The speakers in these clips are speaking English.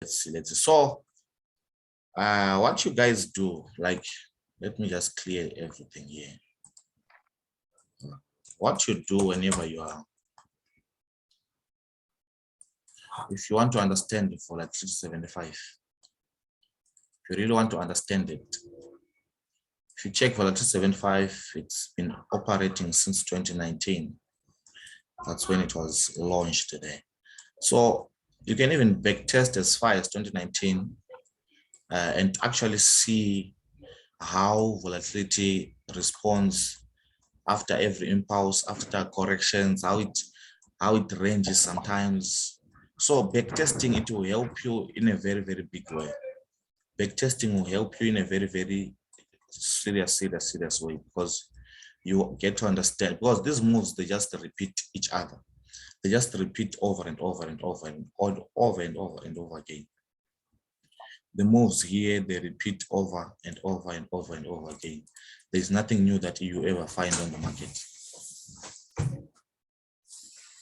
let's see. So what you guys do, like, let me just clear everything here. What you do whenever you are, if you want to understand it for like 375, if you really want to understand it, if you check for like 375, it's been operating since 2019. That's when it was launched today. So you can even backtest as far as 2019 and actually see how volatility responds after every impulse, after corrections, how it ranges sometimes. So backtesting, it will help you in a very, very big way. Backtesting will help you in a very, very serious way, because you get to understand, because these moves, they just repeat each other. They just repeat over and over and over and over and over and over again. The moves here, they repeat over and over and over and over again. There's nothing new that you ever find on the market.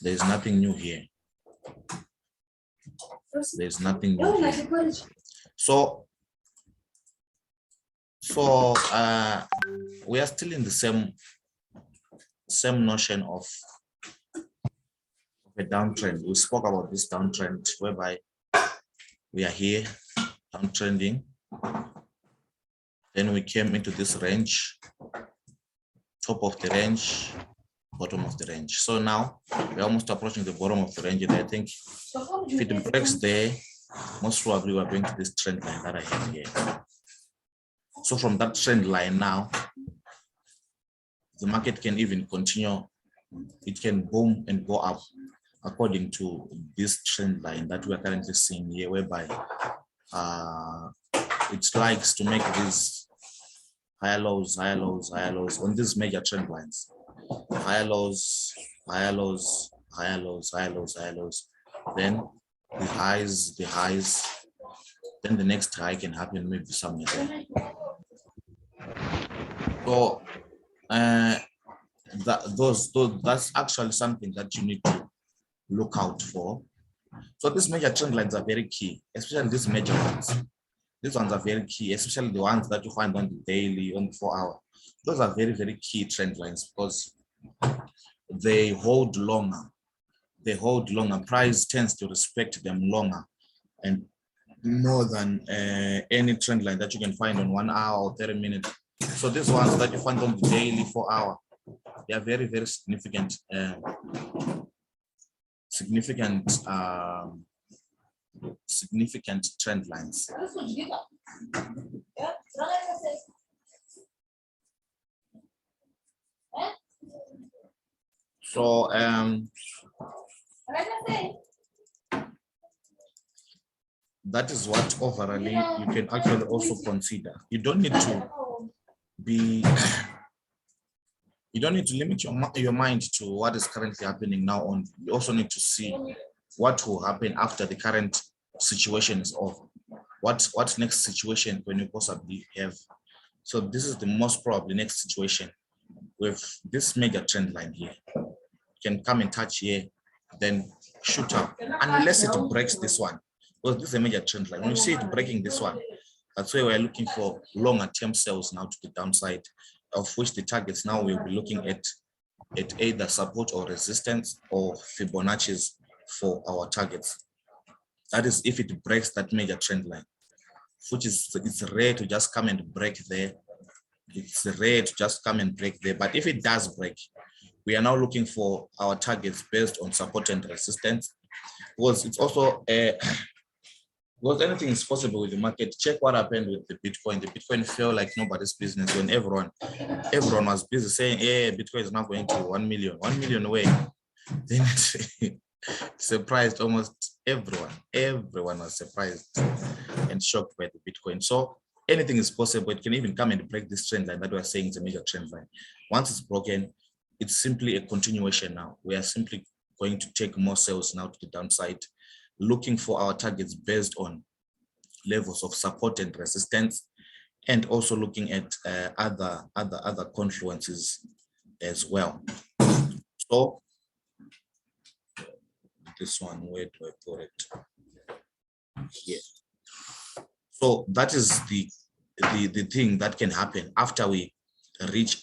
There's nothing new here. There's nothing new here. So we are still in the same notion of a downtrend. We spoke about this downtrend whereby we are here downtrending. Then we came into this range, top of the range, bottom of the range. So now we're almost approaching the bottom of the range, and I think if it breaks there, most probably we're going to this trend line that I have here. So from that trend line now, the market can even continue. It can boom and go up according to this trend line that we are currently seeing here, whereby it likes to make these higher lows on these major trend lines. Higher lows, then the highs, then the next high can happen maybe somewhere there. So that's actually something that you need to look out for. So these major trend lines are very key, especially these major ones. These ones are very key, especially the ones that you find on the daily, on the 4 hour. Those are very, very key trend lines because they hold longer. They hold longer. Price tends to respect them longer and more than any trend line that you can find on 1 hour or 30 minutes. So these ones that you find on the daily 4 hour, they are very, very significant. Significant trend lines. So that is what overall you can actually also consider. You don't need to limit your mind to what is currently happening now on. You also need to see what will happen after the current situation is over. What next situation when you possibly have. So this is the most probably next situation with this major trend line here. You can come and touch here, then shoot up, unless it breaks this one. Because this is a major trend line. When you see it breaking this one, that's where we're looking for longer term sales now to the downside, of which the targets now we'll be looking at either support or resistance or Fibonacci's for our targets. That is if it breaks that major trend line, which is, it's rare to just come and break there. It's rare to just come and break there. But if it does break, we are now looking for our targets based on support and resistance. Because it's also because anything is possible with the market. Check what happened with the Bitcoin. The Bitcoin felt like nobody's business when everyone was busy saying, "Yeah, Bitcoin is not going to 1 million, 1 million away." Then it surprised almost everyone. Everyone was surprised and shocked by the Bitcoin. So anything is possible. It can even come and break this trend line that we're saying is a major trend line. Once it's broken, it's simply a continuation now. We are simply going to take more sales now to the downside, looking for our targets based on levels of support and resistance, and also looking at other confluences as well. So this one, where do I put it? here. So that is the thing that can happen after we reach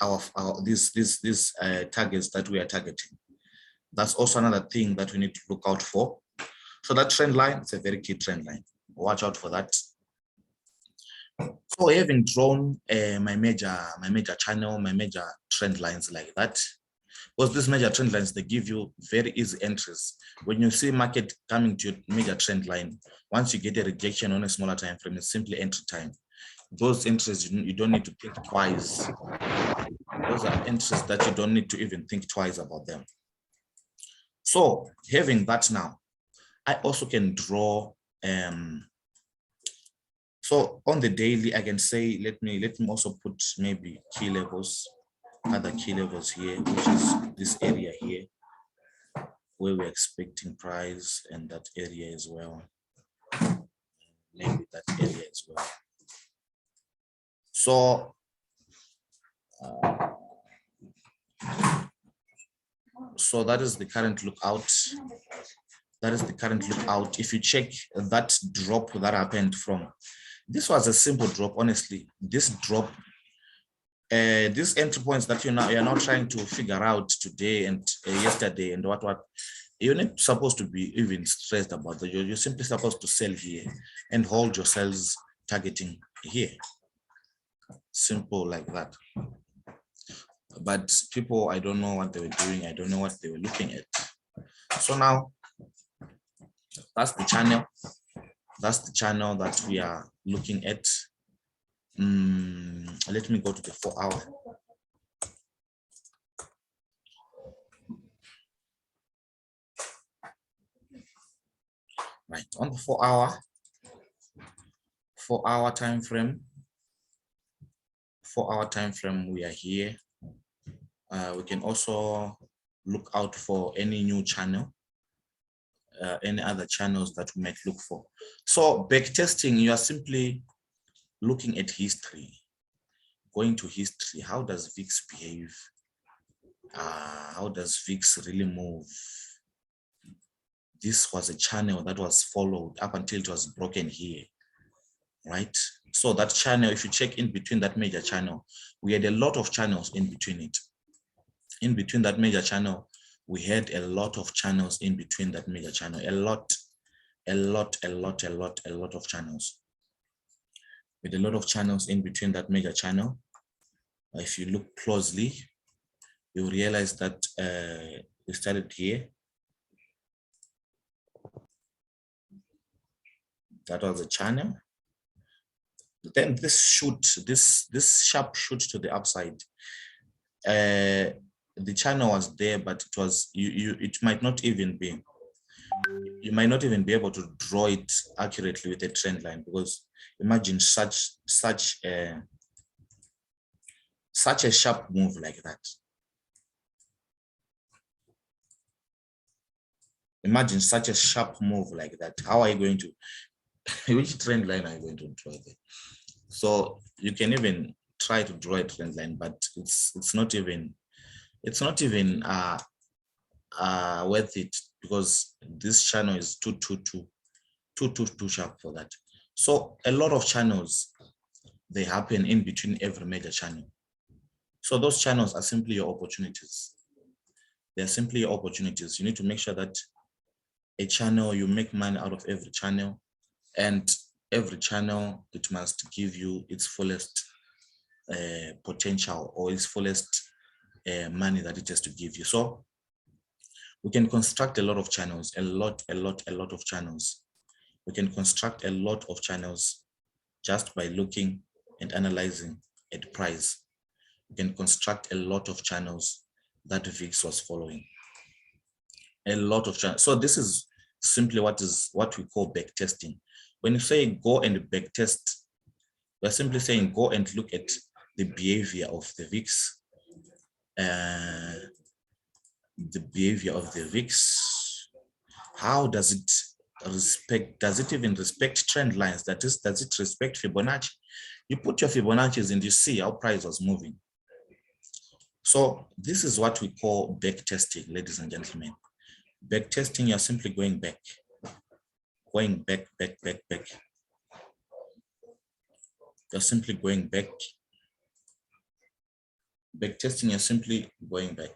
these targets that we are targeting. That's also another thing that we need to look out for. So that trend line is a very key trend line. Watch out for that. So having drawn my major channel, my major trend lines like that, because these major trend lines, they give you very easy entries. When you see market coming to your major trend line, once you get a rejection on a smaller time frame, it's simply entry time. Those entries, you don't need to think twice. Those are entries that you don't need to even think twice about them. So having that now, I also can draw. So on the daily, I can say, let me also put maybe key levels, other key levels here, which is this area here, where we're expecting price, and that area as well. Maybe that area as well. So that is the current lookout. That is the current lookout. If you check that drop that happened from, this was a simple drop, honestly. This drop, these entry points that you're now trying to figure out today and yesterday and what you're not supposed to be even stressed about that. You're simply supposed to sell here and hold yourselves targeting here. Simple like that. But people, I don't know what they were doing. I don't know what they were looking at. So now, that's the channel. That's the channel that we are looking at. Let me go to the 4 hour. Right, on the 4 hour time frame. 4 hour time frame, we are here. We can also look out for any new channel, any other channels that we might look for. So backtesting, you are simply looking at history, going to history. How does VIX behave? How does VIX really move? This was a channel that was followed up until it was broken here, right? So that channel, if you check in between that major channel, we had a lot of channels in between it. In between that major channel, we had a lot of channels in between that major channel, a lot of channels. With a lot of channels in between that major channel. If you look closely, you realize that we started here. That was a channel. Then this shoot, this sharp shoot to the upside. The channel was there, but it was it might not even be. You might not even be able to draw it accurately with a trend line, because imagine such a sharp move like that. Imagine such a sharp move like that. How are you going to, which trend line are you going to draw there? So you can even try to draw a trend line, but it's not even worth it, because this channel is too sharp for that. So a lot of channels, they happen in between every major channel. So those channels are simply your opportunities. They're simply your opportunities. You need to make sure that a channel, you make money out of every channel, and every channel, it must give you its fullest potential, or its fullest money that it has to give you. So we can construct a lot of channels, a lot of channels. We can construct a lot of channels just by looking and analyzing at price. We can construct a lot of channels that VIX was following. A lot of channels. So this is simply what we call backtesting. When you say go and backtest, we're simply saying go and look at the behavior of the VIX. The behavior of the VIX. How does it respect? Does it even respect trend lines? That is, does it respect Fibonacci? You put your Fibonacci's and you see how price was moving. So this is what we call backtesting, ladies and gentlemen. Backtesting, you're simply going back. going back. You're simply going back. Back testing is simply going back.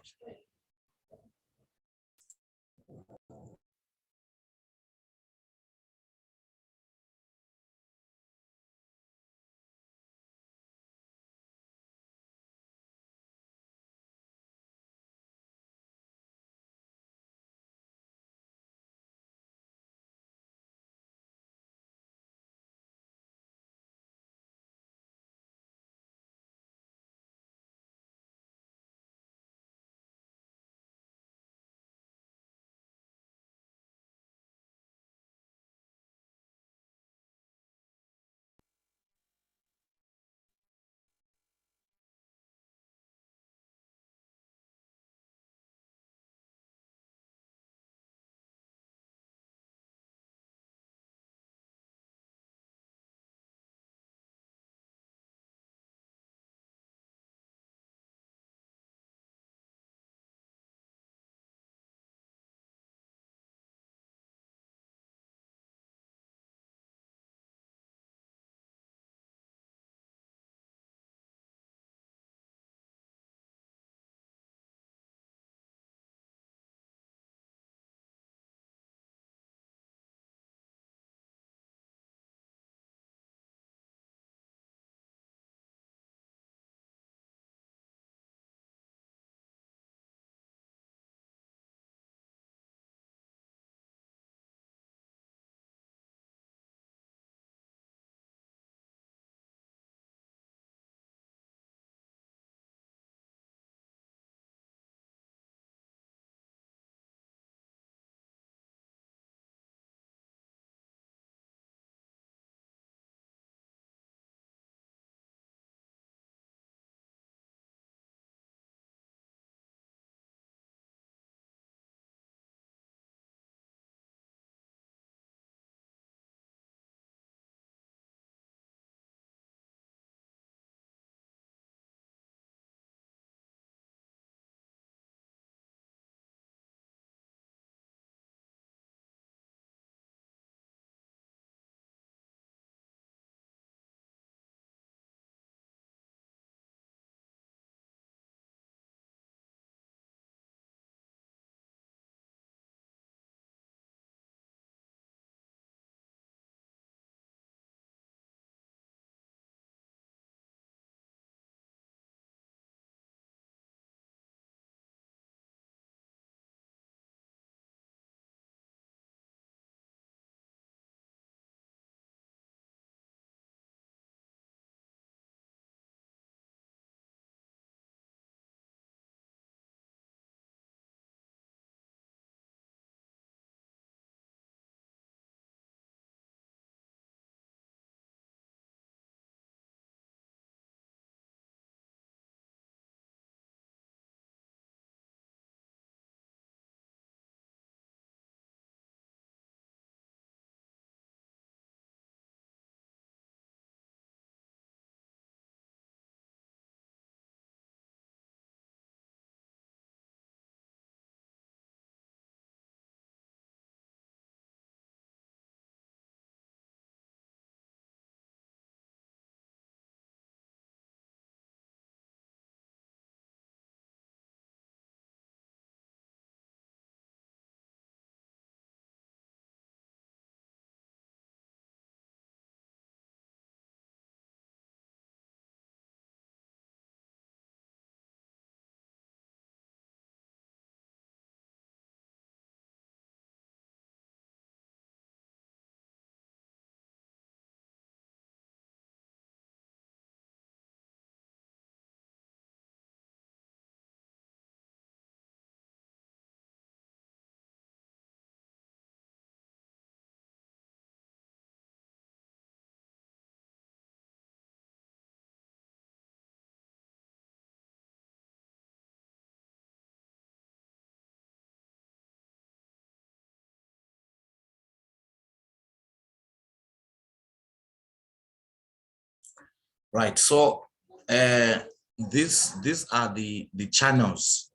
Right. So these are the channels.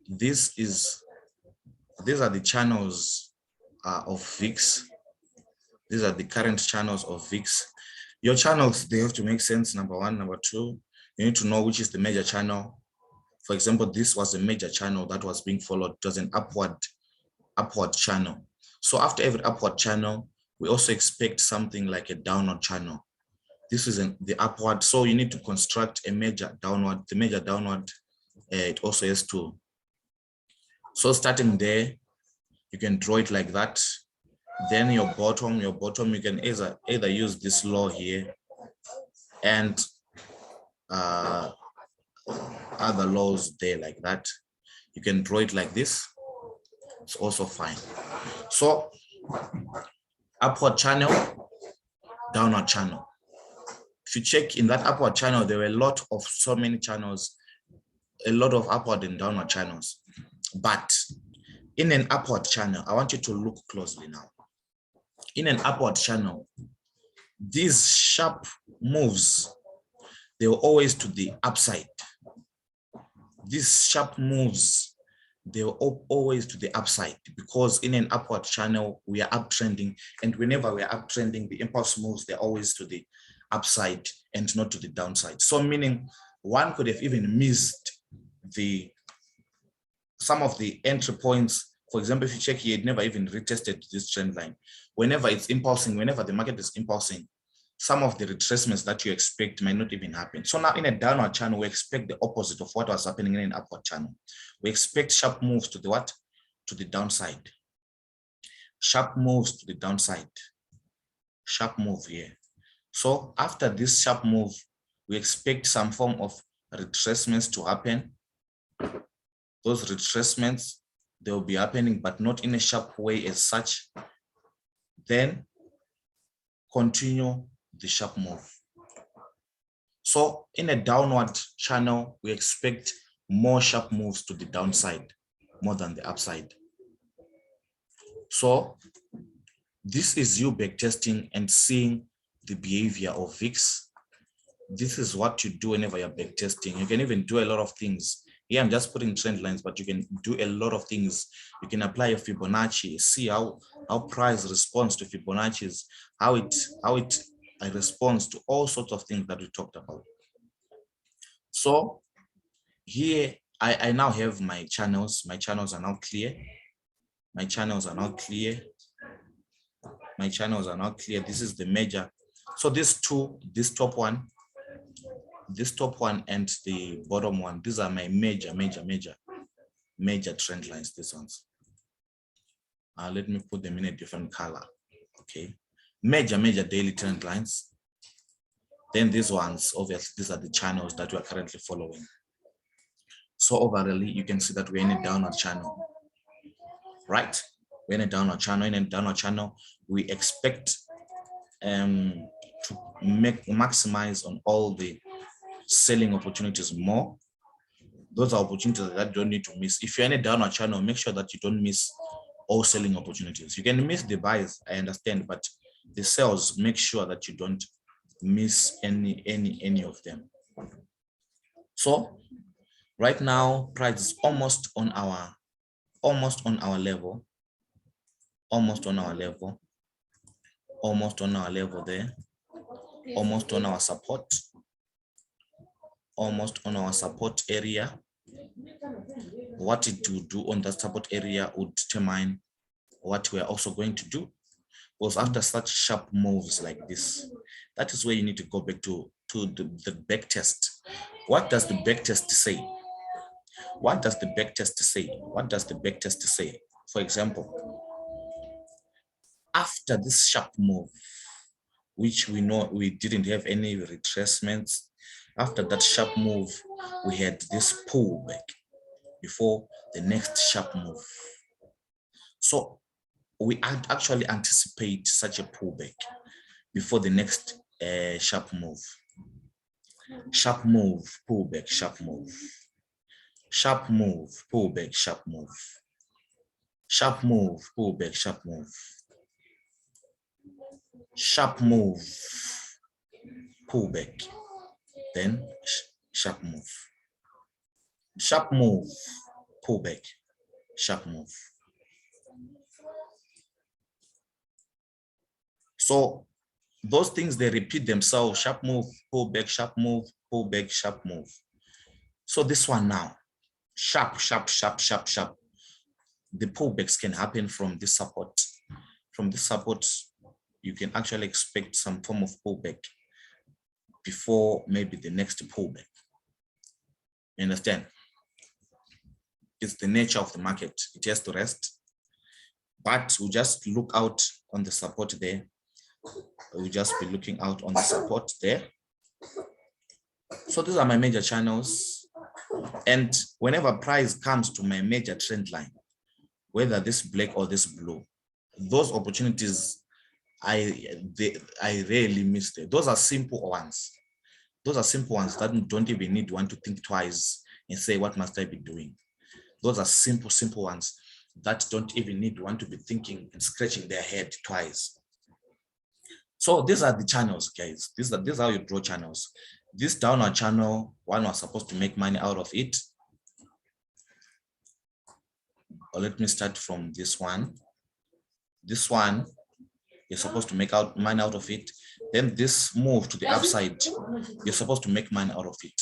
These are the channels of VIX. These are the current channels of VIX. Your channels, they have to make sense, number one. Number two, you need to know which is the major channel. For example, this was a major channel that was being followed. It was an upward channel. So after every upward channel, we also expect something like a downward channel. This is the upward. So you need to construct a major downward. The major downward, it also has to. So starting there, you can draw it like that. Then your bottom, you can either use this low here and other lows there like that. You can draw it like this. It's also fine. So upward channel, downward channel. If you check in that upward channel, there were so many channels, a lot of upward and downward channels. But in an upward channel, I want you to look closely now. In an upward channel, these sharp moves, they were always to the upside. These sharp moves, they were always to the upside, because in an upward channel, we are uptrending. And whenever we are uptrending, the impulse moves, they're always to the upside and not to the downside. So meaning one could have even missed some of the entry points. For example, if you check here, it never even retested this trend line. Whenever it's impulsing, whenever the market is impulsing, some of the retracements that you expect might not even happen. So now in a downward channel, we expect the opposite of what was happening in an upward channel. We expect sharp moves to the what? To the downside. Sharp moves to the downside. Sharp move here. So after this sharp move, we expect some form of retracements to happen. Those retracements, they will be happening, but not in a sharp way as such. Then continue the sharp move. So in a downward channel, we expect more sharp moves to the downside more than the upside. So this is you backtesting and seeing the behavior of VIX. This is what you do whenever you're backtesting. You can even do a lot of things. Here I'm just putting trend lines, but you can do a lot of things. You can apply your Fibonacci, see how price responds to Fibonacci's, how it responds to all sorts of things that we talked about. So here I now have my channels. My channels are now clear. My channels are now clear. My channels are now clear. This is the major. So these two, this top one and the bottom one, these are my major trend lines, these ones. Let me put them in a different color. Okay, major daily trend lines. Then these ones, obviously, these are the channels that we are currently following. So overall, you can see that we're in a downward channel, right? We're in a downward channel. In a downward channel, we expect to maximize on all the selling opportunities more. Those are opportunities that you don't need to miss. If you're in a downward channel, make sure that you don't miss all selling opportunities. You can miss the buys, I understand, but the sells, make sure that you don't miss any of them. So right now, price is almost on our level there, almost on our support, almost on our support area. What it will do on that support area would determine what we are also going to do. Because after such sharp moves like this, that is where you need to go back to the back test. What does the back test say? What does the back test say? What does the back test say? For example, after this sharp move, which we know we didn't have any retracements, after that sharp move, we had this pullback before the next sharp move. So we actually anticipate such a pullback before the next sharp move. Sharp move, pullback, sharp move. Sharp move, pullback, sharp move. Sharp move, pullback, sharp move. Sharp move, pullback, then sharp move. Sharp move, pullback, sharp move. So those things, they repeat themselves: sharp move, pull back, sharp move, pull back, sharp move. So this one now, sharp, sharp, sharp, sharp, sharp. The pullbacks can happen from this support. From this support, you can actually expect some form of pullback before maybe the next pullback. You understand? It's the nature of the market. It has to rest. But we'll just look out on the support there. We'll just be looking out on the support there. So these are my major channels. And whenever price comes to my major trend line, whether this black or this blue, those opportunities, I rarely miss them. Those are simple ones. Those are simple ones that don't even need one to think twice and say, what must I be doing? Those are simple ones that don't even need one to be thinking and scratching their head twice. So these are the channels, guys. These are how you draw channels. This downward channel, one was supposed to make money out of it. Or let me start from this one. This one, you're supposed to make money out of it. Then this move to the upside, you're supposed to make money out of it.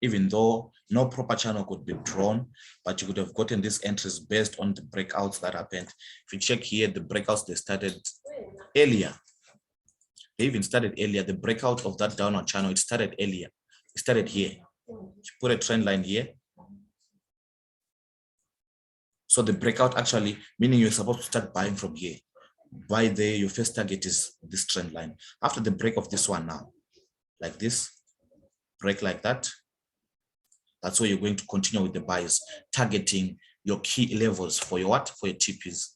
Even though no proper channel could be drawn, but you could have gotten these entries based on the breakouts that happened. If you check here, the breakouts, they started earlier. They even started earlier. The breakout of that downward channel, it started earlier. It started here. You put a trend line here. So the breakout actually, meaning you're supposed to start buying from here. Buy there, your first target is this trend line. After the break of this one now, like this, break like that, that's where you're going to continue with the buys, targeting your key levels for your what? For your TPs.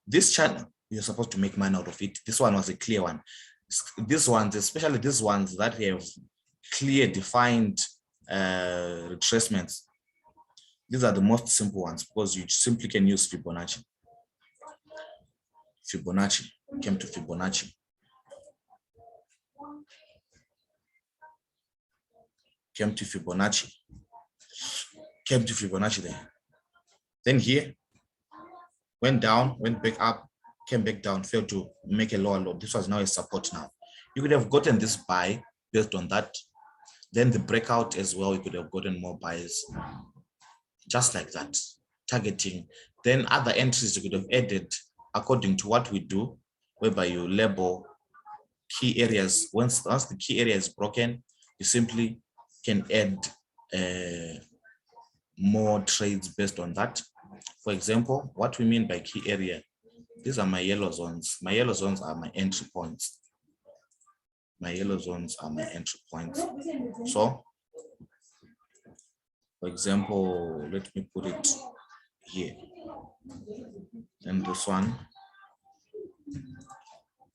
This channel, you're supposed to make money out of it. This one was a clear one. These ones, especially these ones that have clear, defined retracements, these are the most simple ones because you simply can use Fibonacci. Fibonacci, came to Fibonacci. Came to Fibonacci. Came to Fibonacci there. Then here, went down, went back up, came back down, failed to make a lower low. This was now a support now. You could have gotten this buy based on that. Then the breakout as well, you could have gotten more buys. Just like that, targeting. Then other entries you could have added according to what we do, whereby you label key areas. Once the key area is broken, you simply can add more trades based on that. For example, what we mean by key area, these are my yellow zones. My yellow zones are my entry points. My yellow zones are my entry points. So, for example, let me put it here. And this one,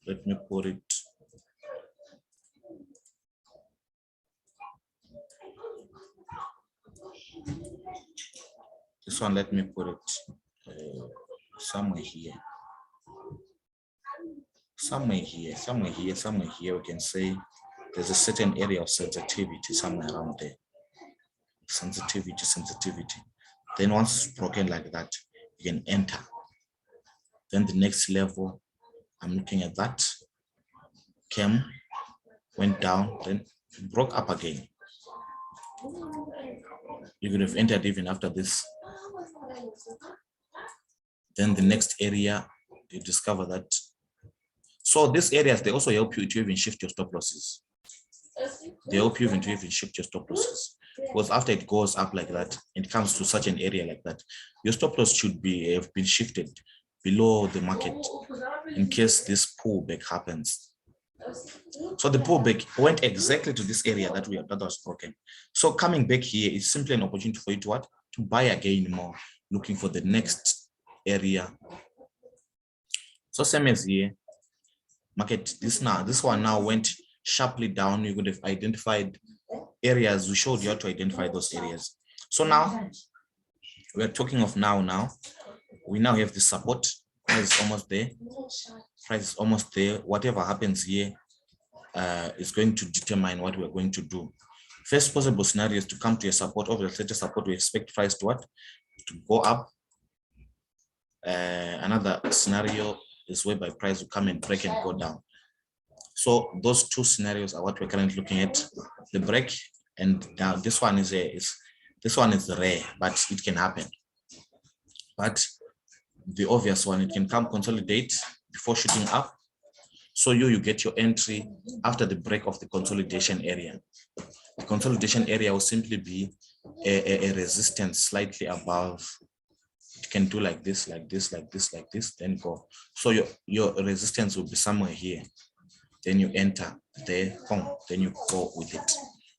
let me put it this one, let me put it somewhere here. Somewhere here, we can say there's a certain area of sensitivity somewhere around there. Sensitivity. Then once it's broken like that, you can enter. Then the next level, I'm looking at that, came, went down, then broke up again. You could have entered even after this. Then the next area, you discover that. So these areas, they also help you to even shift your stop losses. They help you even to even shift your stop losses. Because after it goes up like that, it comes to such an area like that, your stop loss should have been shifted below the market in case this pullback happens. So the pullback went exactly to this area that was broken. So coming back here is simply an opportunity for you to what? To buy again more, looking for the next area. So same as here, market, this one now went sharply down. You could have identified areas. We showed you how to identify those areas. So now we're talking of now we now have the support. Price is almost there. Price is almost there. Whatever happens here is going to determine what we're going to do. First possible scenario is to come to a support. Obviously, the support, we expect price to what? To go up. Another scenario is whereby price will come and break and go down. So those two scenarios are what we're currently looking at, the break, and now this one is rare, but it can happen. But the obvious one, it can come consolidate before shooting up. So you get your entry after the break of the consolidation area. The consolidation area will simply be a resistance slightly above. You can do like this, like this, like this, like this, then go. So your resistance will be somewhere here. Then you enter there, then you go with it.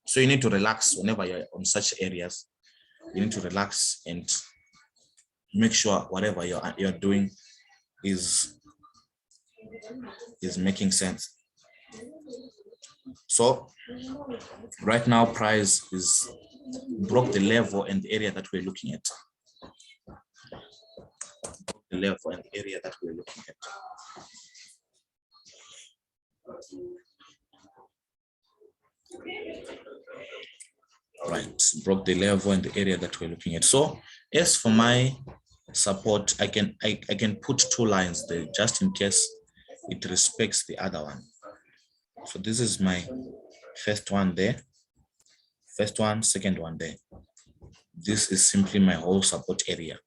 So you need to relax whenever you're on such areas. You need to relax and make sure whatever you're doing is making sense. So right now, price is broke the level and the area that we're looking at. The level and the area that we're looking at. Right, broke the level and the area that we're looking at. So as for my support, I can put two lines there just in case it respects the other one. So this is my first one there, first one, second one there. This is simply my whole support area.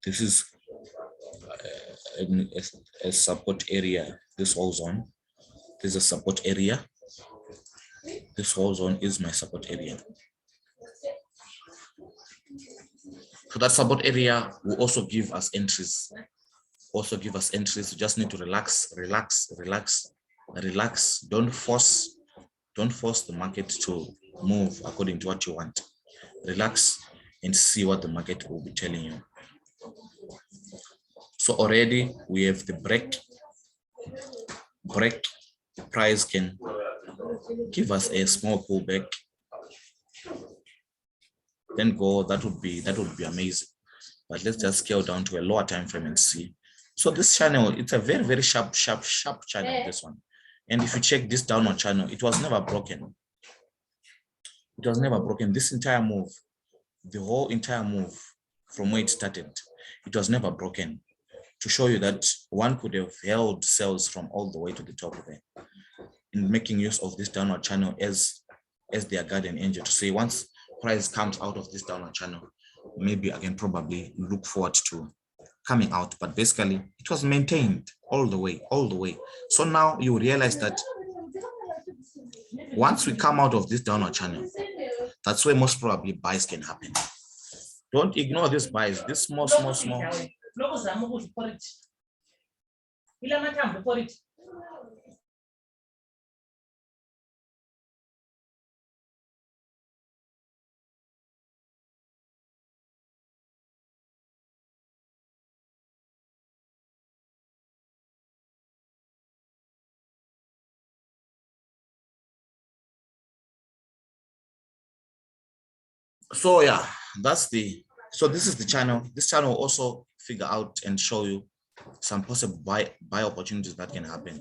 This is a support area, this whole zone. This is a support area. This whole zone is my support area. So that support area will also give us entries. Also give us entries. You just need to relax, relax, relax, relax. Don't force the market to move according to what you want. Relax and see what the market will be telling you. So already we have the break. Price can give us a small pullback. Then go. That would be amazing. But let's just scale down to a lower time frame and see. So this channel, it's a very, very sharp channel, this one. And if you check this downward channel, it was never broken. It was never broken. This entire move, the whole entire move from where it started, it was never broken. To show you that one could have held sales from all the way to the top there, in making use of this downward channel as their guardian angel, to say once price comes out of this downward channel, maybe I can probably look forward to coming out. But basically it was maintained all the way. So now you realize that once we come out of this downward channel, that's where most probably buys can happen. Don't ignore these buys, this small. So yeah, so this is the channel. This channel will also figure out and show you some possible buy opportunities that can happen.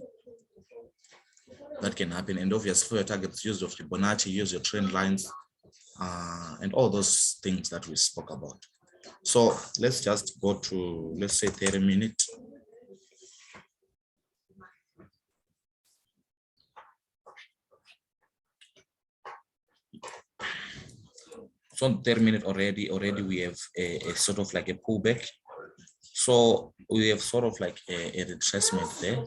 And obviously for your targets, use your Fibonacci, use your trend lines, and all those things that we spoke about. So let's just go to, let's say 30 minutes. So 30 minutes already we have a sort of like a pullback. So we have sort of like a retracement there.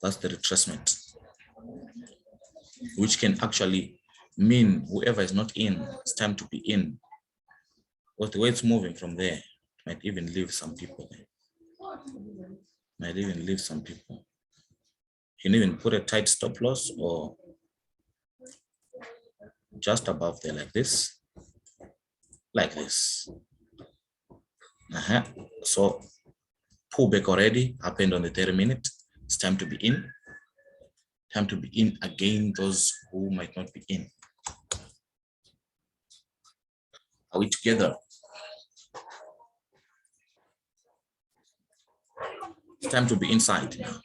That's the retracement, which can actually mean whoever is not in, it's time to be in. But the way it's moving from there might even leave some people there. You can even put a tight stop loss or just above there like this. So pullback already happened on the 30 minute. It's time to be in. Time to be in again, those who might not be in. Are we together? It's time to be inside now.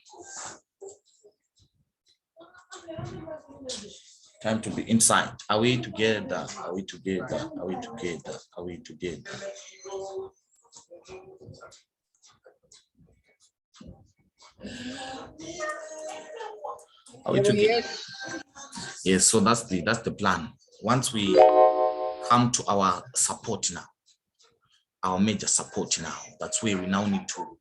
Time to be inside. Are we together? Are we together? Are we together? Are we together? Are we together? Yes. Yes, so that's the plan. Once we come to our support now, our major support now, that's where we now need to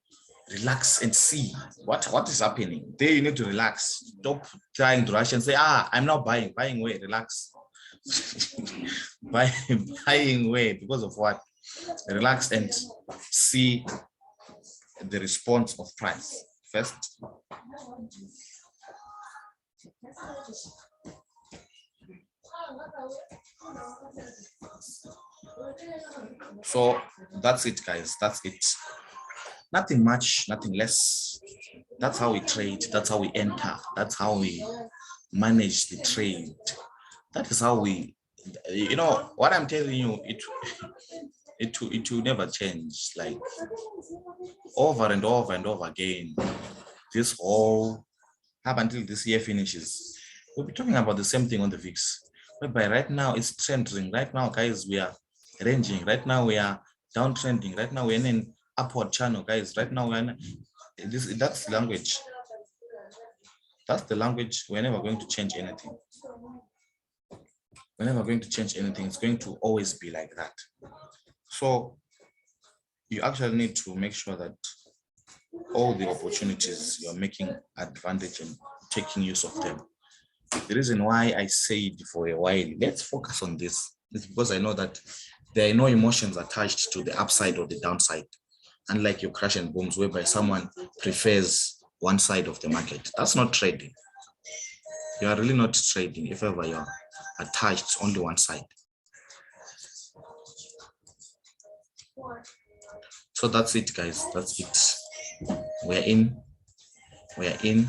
relax and see what is happening. There you need to relax. Stop trying to rush and say, I'm not buying where, relax. buying where, because of what? Relax and see the response of price first. So that's it, guys. That's it. Nothing much, nothing less. That's how we trade. That's how we enter. That's how we manage the trade. That is how we, what I'm telling you, it will never change. Like over and over and over again. This whole up until this year finishes, we'll be talking about the same thing on the VIX. Whereby right now it's trending. Right now, guys, we are ranging. Right now we are downtrending. Right now we're in an upward channel, guys. Right now we're in that's language. That's the language. We're never going to change anything. We're never going to change anything. It's going to always be like that. So you actually need to make sure that all the opportunities you're making advantage and taking use of them. The reason why I said for a while, let's focus on this, is because I know that there are no emotions attached to the upside or the downside, unlike your crash and booms, whereby someone prefers one side of the market. That's not trading. You are really not trading if ever you're attached only one side. So that's it, guys. That's it. We're in.